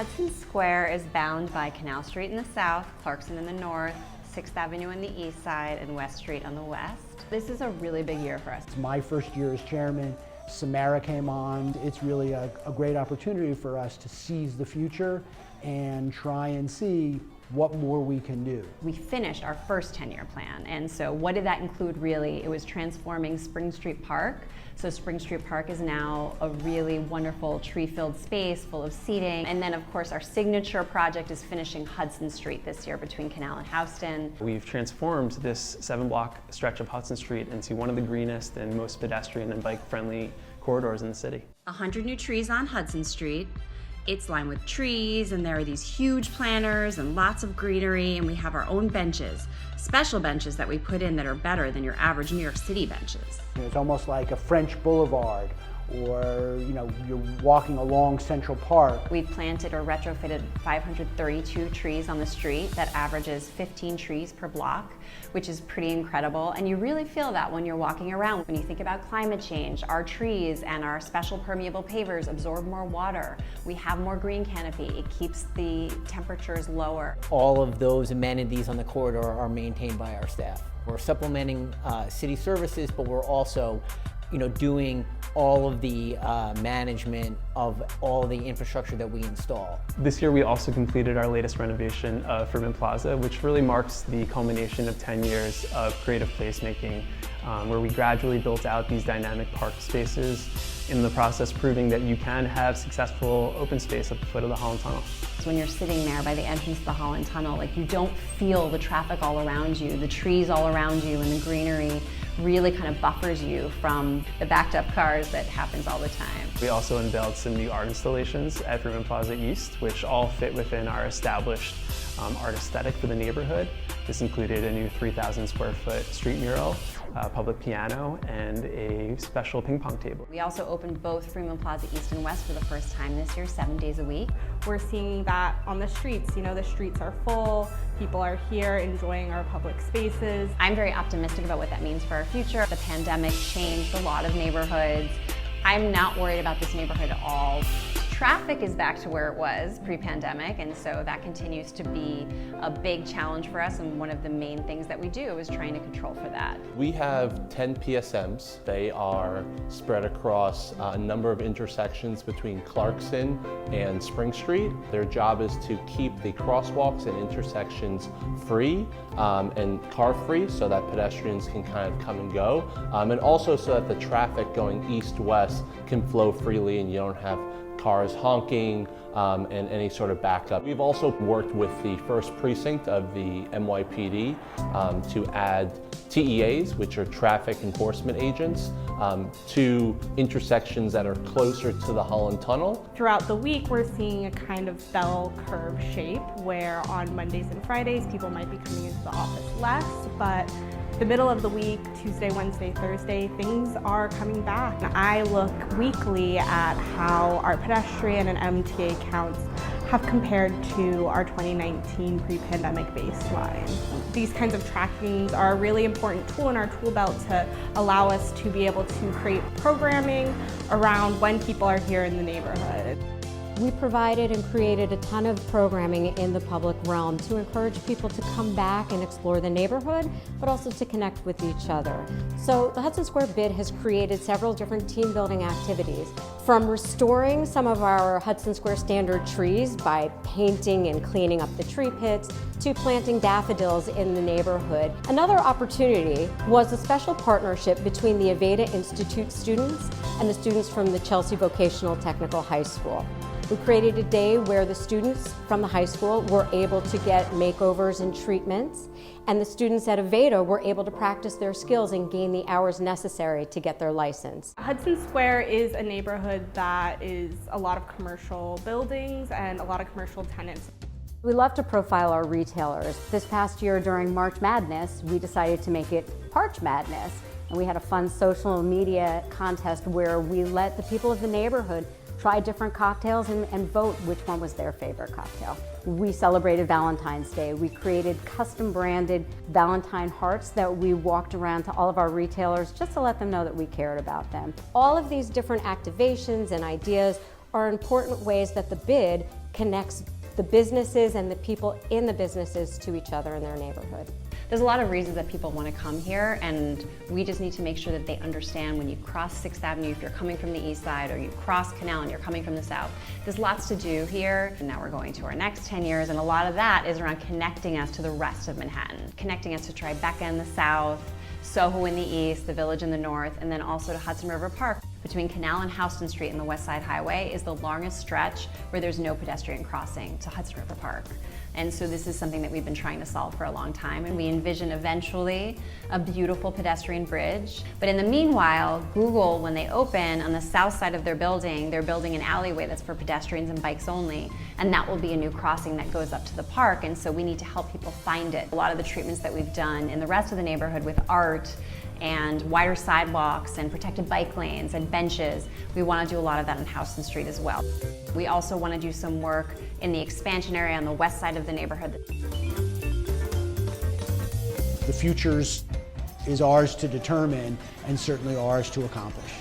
Hudson Square is bound by Canal Street in the south, Clarkson in the north, 6th Avenue on the east side, and West Street on the west. This is a really big year for us. It's my first year as chairman. Samara came on. It's really a great opportunity for us to seize the future and try and see what more we can do. We finished our first 10-year plan, and so what did that include really? It was transforming Spring Street Park. So Spring Street Park is now a really wonderful tree-filled space full of seating. And then of course our signature project is finishing Hudson Street this year between Canal and Houston. We've transformed this 7-block stretch of Hudson Street into one of the greenest and most pedestrian and bike-friendly corridors in the city. 100 new trees on Hudson Street. It's lined with trees, and there are these huge planters and lots of greenery, and we have our own benches, special benches that we put in that are better than your average New York City benches. It's almost like a French boulevard, or you're walking along Central Park. We've planted or retrofitted 532 trees on the street. That averages 15 trees per block, which is pretty incredible. And you really feel that when you're walking around. When you think about climate change, our trees and our special permeable pavers absorb more water. We have more green canopy. It keeps the temperatures lower. All of those amenities on the corridor are maintained by our staff. We're supplementing city services, but we're also doing all of the management of all the infrastructure that we install. This year we also completed our latest renovation of Freeman Plaza, which really marks the culmination of 10 years of creative placemaking, where we gradually built out these dynamic park spaces, in the process proving that you can have successful open space at the foot of the Holland Tunnel. So when you're sitting there by the entrance to the Holland Tunnel, you don't feel the traffic all around you, the trees all around you, and the greenery really kind of buffers you from the backed up cars that happens all the time. We also unveiled some new art installations at Freeman Plaza East, which all fit within our established art aesthetic for the neighborhood. This included a new 3,000 square foot street mural, a public piano, and a special ping pong table. We also opened both Freeman Plaza East and West for the first time this year, 7 days a week. We're seeing that on the streets. The streets are full, people are here enjoying our public spaces. I'm very optimistic about what that means for our future. The pandemic changed a lot of neighborhoods. I'm not worried about this neighborhood at all. Traffic is back to where it was pre-pandemic, and so that continues to be a big challenge for us, and one of the main things that we do is trying to control for that. We have 10 PSMs. They are spread across a number of intersections between Clarkson and Spring Street. Their job is to keep the crosswalks and intersections free and car-free so that pedestrians can kind of come and go, and also so that the traffic going east-west can flow freely and you don't have cars honking and any sort of backup. We've also worked with the first precinct of the NYPD to add TEAs, which are traffic enforcement agents, to intersections that are closer to the Holland Tunnel. Throughout the week, we're seeing a kind of bell curve shape where on Mondays and Fridays, people might be coming into the office less, but the middle of the week, Tuesday, Wednesday, Thursday, things are coming back. I look weekly at how our pedestrian and MTA counts have compared to our 2019 pre-pandemic baseline. These kinds of trackings are a really important tool in our tool belt to allow us to be able to create programming around when people are here in the neighborhood. We provided and created a ton of programming in the public realm to encourage people to come back and explore the neighborhood, but also to connect with each other. So the Hudson Square Bid has created several different team building activities, from restoring some of our Hudson Square standard trees by painting and cleaning up the tree pits, to planting daffodils in the neighborhood. Another opportunity was a special partnership between the Aveda Institute students and the students from the Chelsea Vocational Technical High School. We created a day where the students from the high school were able to get makeovers and treatments, and the students at Aveda were able to practice their skills and gain the hours necessary to get their license. Hudson Square is a neighborhood that is a lot of commercial buildings and a lot of commercial tenants. We love to profile our retailers. This past year during March Madness, we decided to make it Parch Madness, and we had a fun social media contest where we let the people of the neighborhood try different cocktails and vote which one was their favorite cocktail. We celebrated Valentine's Day. We created custom branded Valentine hearts that we walked around to all of our retailers just to let them know that we cared about them. All of these different activations and ideas are important ways that the bid connects the businesses and the people in the businesses to each other in their neighborhood. There's a lot of reasons that people want to come here, and we just need to make sure that they understand when you cross 6th Avenue, if you're coming from the east side, or you cross Canal and you're coming from the south, there's lots to do here. And now we're going to our next 10 years, and a lot of that is around connecting us to the rest of Manhattan, connecting us to Tribeca in the south, Soho in the east, the Village in the north, and then also to Hudson River Park. Between Canal and Houston Street and the West Side Highway is the longest stretch where there's no pedestrian crossing to Hudson River Park. And so this is something that we've been trying to solve for a long time, and we envision eventually a beautiful pedestrian bridge. But in the meanwhile, Google, when they open on the south side of their building, they're building an alleyway that's for pedestrians and bikes only, and that will be a new crossing that goes up to the park, and so we need to help people find it. A lot of the treatments that we've done in the rest of the neighborhood with art and wider sidewalks and protected bike lanes and benches, we want to do a lot of that on Houston Street as well. We also want to do some work in the expansion area on the west side of the neighborhood. The future is ours to determine and certainly ours to accomplish.